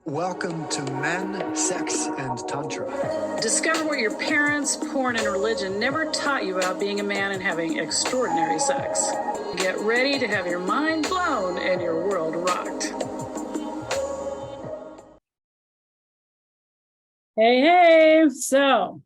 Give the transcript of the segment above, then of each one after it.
Welcome to Men, Sex, and Tantra. Discover what your parents, porn, and religion never taught you about being a man and having extraordinary sex. Get ready to have your mind blown and your world rocked. Hey, so,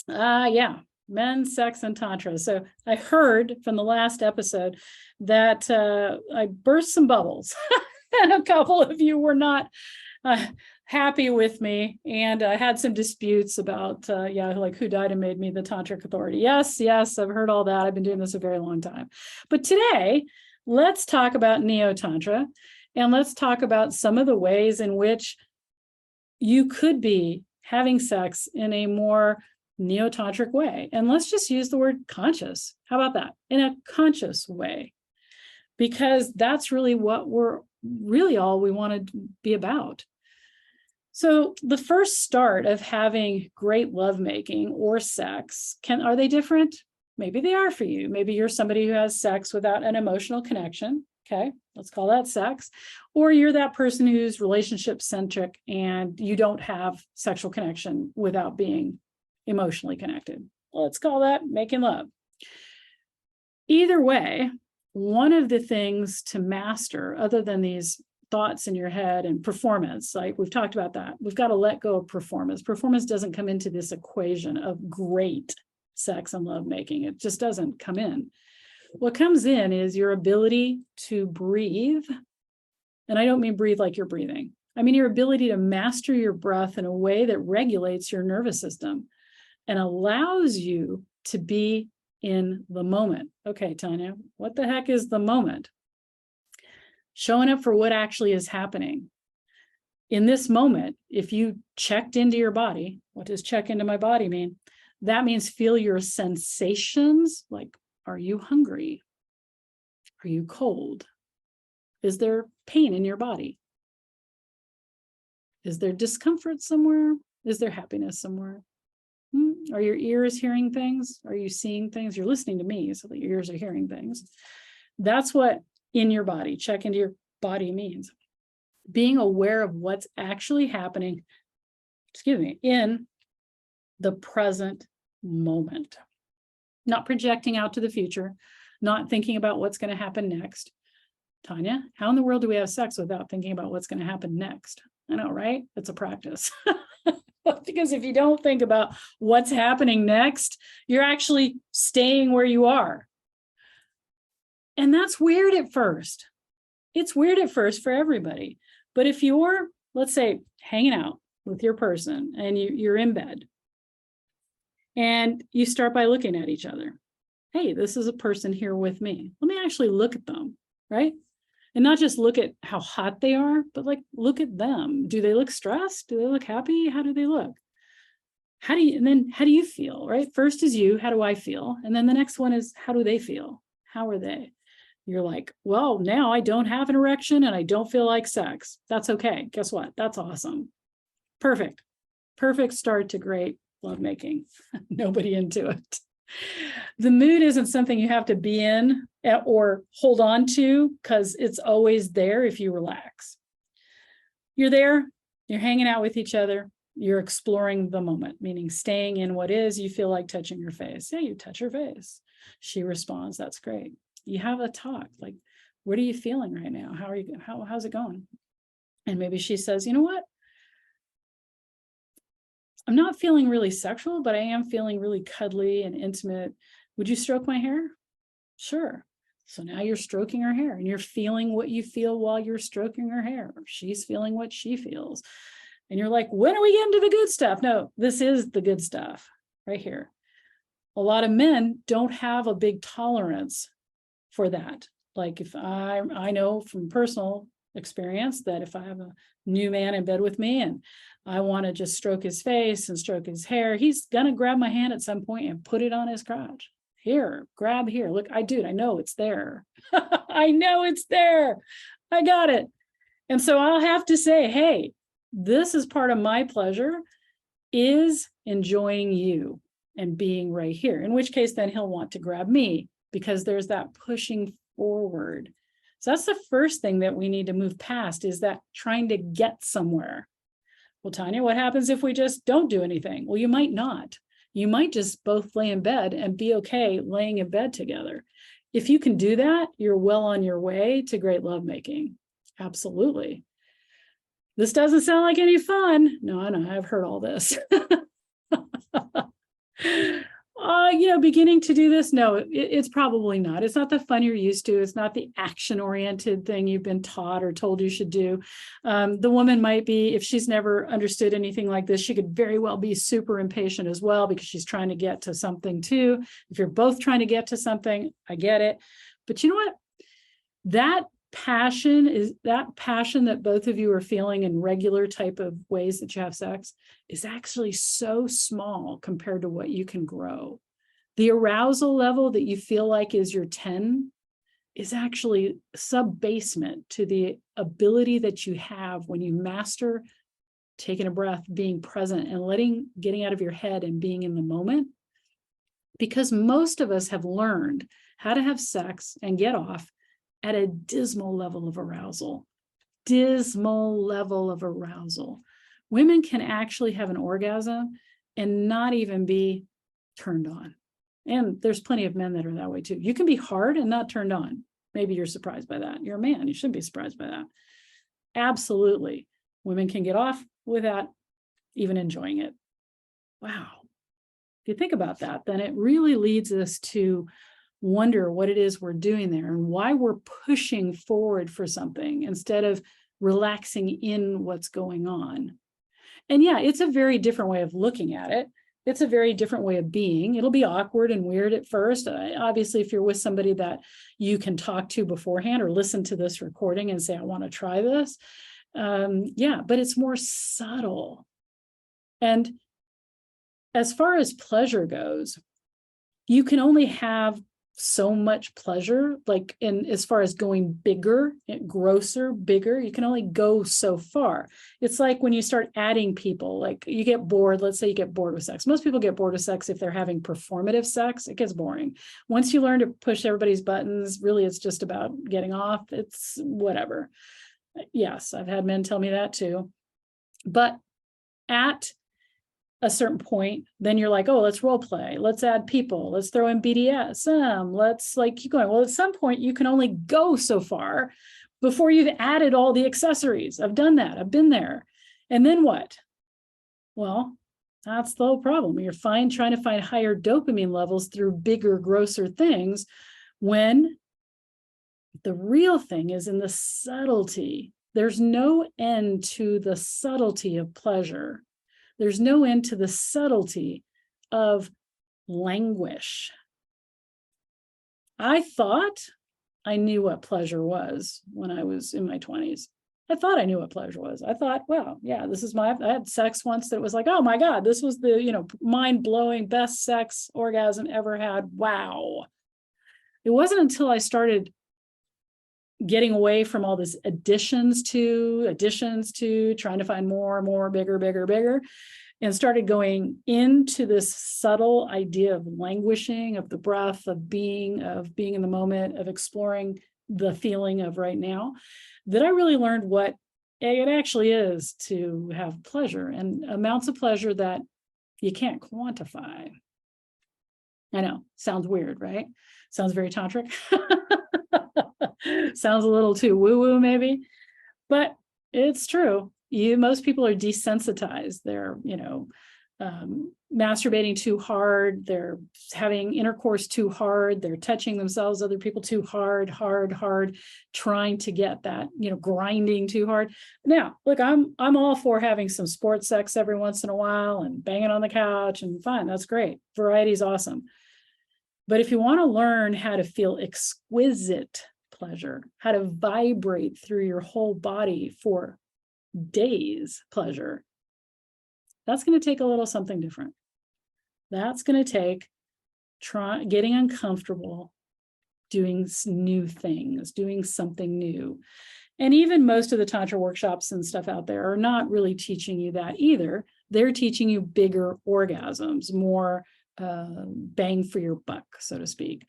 men, sex, and Tantra. So I heard from the last episode that I burst some bubbles and a couple of you were not happy with me, and I had some disputes about like who died and made me the tantric authority. Yes, I've heard all that. I've been doing this a very long time. But today, let's talk about neo-tantra, and let's talk about some of the ways in which you could be having sex in a more neo-tantric way. And let's just use the word conscious. How about that? In a conscious way, because that's really what we're really all we want to be about. So the first start of having great lovemaking or sex, are they different? Maybe they are for you. Maybe you're somebody who has sex without an emotional connection. Okay, let's call that sex. Or you're that person who's relationship centric and you don't have sexual connection without being emotionally connected. Let's call that making love. Either way, one of the things to master, other than these thoughts in your head and performance, like we've talked about that, we've got to let go of performance. Performance doesn't come into this equation of great sex and lovemaking. It just doesn't come in. What comes in is your ability to breathe. And I don't mean breathe like you're breathing. I mean your ability to master your breath in a way that regulates your nervous system and allows you to be in the moment. Okay, Tanya, what the heck is the moment? Showing up for what actually is happening. In this moment, if you checked into your body, what does check into my body mean? That means feel your sensations, like, are you hungry? Are you cold? Is there pain in your body? Is there discomfort somewhere? Is there happiness somewhere? Are your ears hearing things? Are you seeing things? You're listening to me, so that your ears are hearing things. That's what in your body, check into your body means. Being aware of what's actually happening, in the present moment. Not projecting out to the future, not thinking about what's going to happen next. Tanya, how in the world do we have sex without thinking about what's going to happen next? I know, right? It's a practice. Because if you don't think about what's happening next, you're actually staying where you are. And that's weird at first. It's weird at first for everybody. But if you're, let's say, hanging out with your person and you're in bed and you start by looking at each other. Hey, this is a person here with me. Let me actually look at them, right? And not just look at how hot they are, but like look at them. Do they look stressed? Do they look happy? How do they look? How do you feel, right? First is you, how do I feel? And then the next one is, how do they feel? How are they? You're like, well, now I don't have an erection and I don't feel like sex. That's okay. Guess what? That's awesome. Perfect. Perfect start to great lovemaking. Nobody into it. The mood isn't something you have to be in or hold on to because it's always there if you relax. You're there, you're hanging out with each other, you're exploring the moment, meaning staying in what is. You feel like touching her face. Yeah, you touch her face. She responds, that's great. You have a talk, like, what are you feeling right now? How are you? How's it going? And maybe she says, you know what? I'm not feeling really sexual, but I am feeling really cuddly and intimate. Would you stroke my hair? Sure. So now you're stroking her hair and you're feeling what you feel while you're stroking her hair. She's feeling what she feels. And you're like, when are we getting to the good stuff? No, this is the good stuff right here. A lot of men don't have a big tolerance for that. Like if I know from personal experience that if I have a new man in bed with me and I want to just stroke his face and stroke his hair, he's gonna grab my hand at some point and put it on his crotch. Here, grab here. Look, I know it's there. I know it's there. I got it. And so I'll have to say, hey, this is part of my pleasure is enjoying you and being right here. In which case then he'll want to grab me because there's that pushing forward So that's the first thing that we need to move past, is that trying to get somewhere. Well, Tanya, what happens if we just don't do anything? Well, you might not. You might just both lay in bed and be okay laying in bed together. If you can do that, you're well on your way to great lovemaking. Absolutely. This doesn't sound like any fun. No, I know, I've heard all this. Beginning to do this, no, it's probably not. It's not the fun you're used to. It's not the action-oriented thing you've been taught or told you should do. The woman might be, if she's never understood anything like this, she could very well be super impatient as well, because she's trying to get to something too. If you're both trying to get to something, I get it. But you know what? That passion that both of you are feeling in regular type of ways that you have sex is actually so small compared to what you can grow. The arousal level that you feel like is your 10 is actually sub-basement to the ability that you have when you master taking a breath, being present, and getting out of your head and being in the moment. Because most of us have learned how to have sex and get off at a dismal level of arousal. Dismal level of arousal. Women can actually have an orgasm and not even be turned on. And there's plenty of men that are that way too. You can be hard and not turned on. Maybe you're surprised by that. You're a man. You shouldn't be surprised by that. Absolutely. Women can get off without even enjoying it. Wow. If you think about that, then it really leads us to wonder what it is we're doing there and why we're pushing forward for something instead of relaxing in what's going on. And yeah, it's a very different way of looking at it. It's a very different way of being. It'll be awkward and weird at first. Obviously, if you're with somebody that you can talk to beforehand or listen to this recording and say, I want to try this. Yeah, but it's more subtle. And as far as pleasure goes, you can only have so much pleasure, like as far as going bigger, grosser, bigger, you can only go so far. It's like when you start adding people, like you get bored. Let's say you get bored with sex. Most people get bored with sex if they're having performative sex. It gets boring. Once you learn to push everybody's buttons, really it's just about getting off. It's whatever. Yes, I've had men tell me that too. But at a certain point, then you're like, oh, let's role play. Let's add people. Let's throw in BDSM. Let's keep going. Well, at some point, you can only go so far before you've added all the accessories. I've done that. I've been there. And then what? Well, that's the whole problem. You're trying to find higher dopamine levels through bigger, grosser things, when the real thing is in the subtlety. There's no end to the subtlety of pleasure. There's no end to the subtlety of languish. I thought I knew what pleasure was when I was in my 20s. I thought I knew what pleasure was. I thought, well, yeah, I had sex once that was like, oh my God, this was the, mind-blowing best sex orgasm ever had. Wow. It wasn't until I started getting away from all this additions to trying to find more, bigger, and started going into this subtle idea of languishing, of the breath, of being in the moment, of exploring the feeling of right now, that I really learned what it actually is to have pleasure, and amounts of pleasure that you can't quantify. I know, sounds weird, right? Sounds very tantric. Sounds a little too woo-woo maybe, but it's true. Most people are desensitized. They're, masturbating too hard. They're having intercourse too hard. They're touching themselves, other people too hard, trying to get that, grinding too hard. Now, look, I'm all for having some sports sex every once in a while and banging on the couch, and fine, that's great. Variety is awesome. But if you want to learn how to feel exquisite pleasure, how to vibrate through your whole body for days pleasure, that's going to take a little something different. That's going to take getting uncomfortable, doing new things, doing something new. And even most of the Tantra workshops and stuff out there are not really teaching you that either. They're teaching you bigger orgasms, more bang for your buck, so to speak.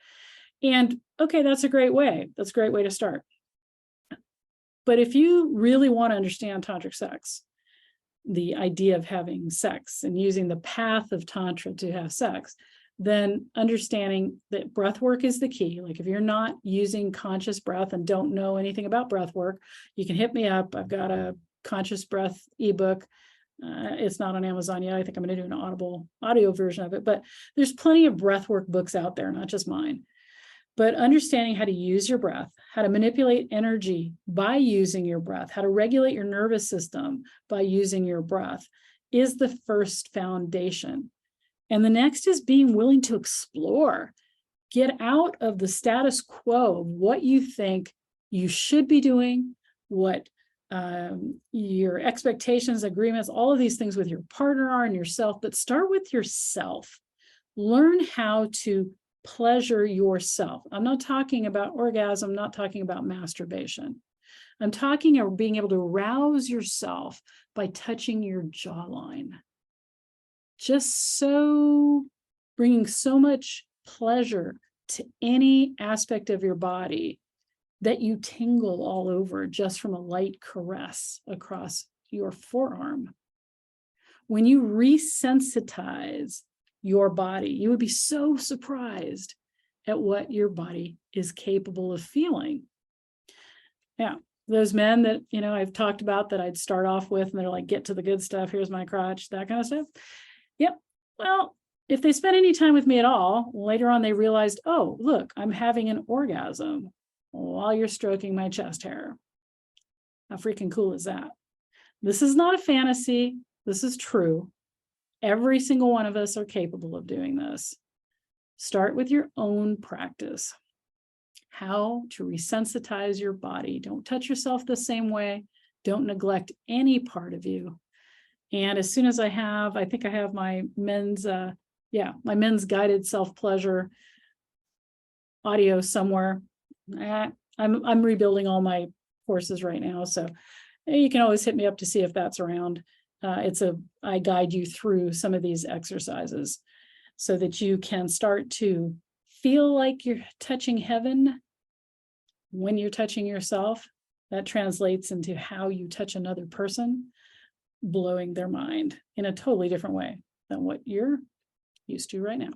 And okay, that's a great way. That's a great way to start. But if you really want to understand tantric sex, the idea of having sex and using the path of Tantra to have sex, then understanding that breath work is the key. Like if you're not using conscious breath and don't know anything about breath work, you can hit me up. I've got a conscious breath ebook. It's not on Amazon yet. I think I'm going to do an Audible audio version of it, but there's plenty of breathwork books out there, not just mine. But understanding how to use your breath, how to manipulate energy by using your breath, how to regulate your nervous system by using your breath is the first foundation. And the next is being willing to explore, get out of the status quo of what you think you should be doing, what your expectations, agreements, all of these things with your partner are and yourself, but start with yourself. Learn how to pleasure yourself. I'm not talking about orgasm, I'm not talking about masturbation. I'm talking about being able to rouse yourself by touching your jawline. Just so bringing so much pleasure to any aspect of your body that you tingle all over just from a light caress across your forearm. When you resensitize your body, you would be so surprised at what your body is capable of feeling. Yeah, those men that, I've talked about that I'd start off with, and they're like, get to the good stuff, here's my crotch, that kind of stuff. Yep. Well, if they spent any time with me at all, later on they realized, oh, look, I'm having an orgasm while you're stroking my chest hair. How freaking cool is that? This is not a fantasy. This is true. Every single one of us are capable of doing this. Start with your own practice. How to resensitize your body. Don't touch yourself the same way. Don't neglect any part of you. And as soon as I think I have my men's, my men's guided self-pleasure audio somewhere. I'm rebuilding all my courses right now, so you can always hit me up to see if that's around. I guide you through some of these exercises so that you can start to feel like you're touching heaven when you're touching yourself. That translates into how you touch another person, blowing their mind in a totally different way than what you're used to right now.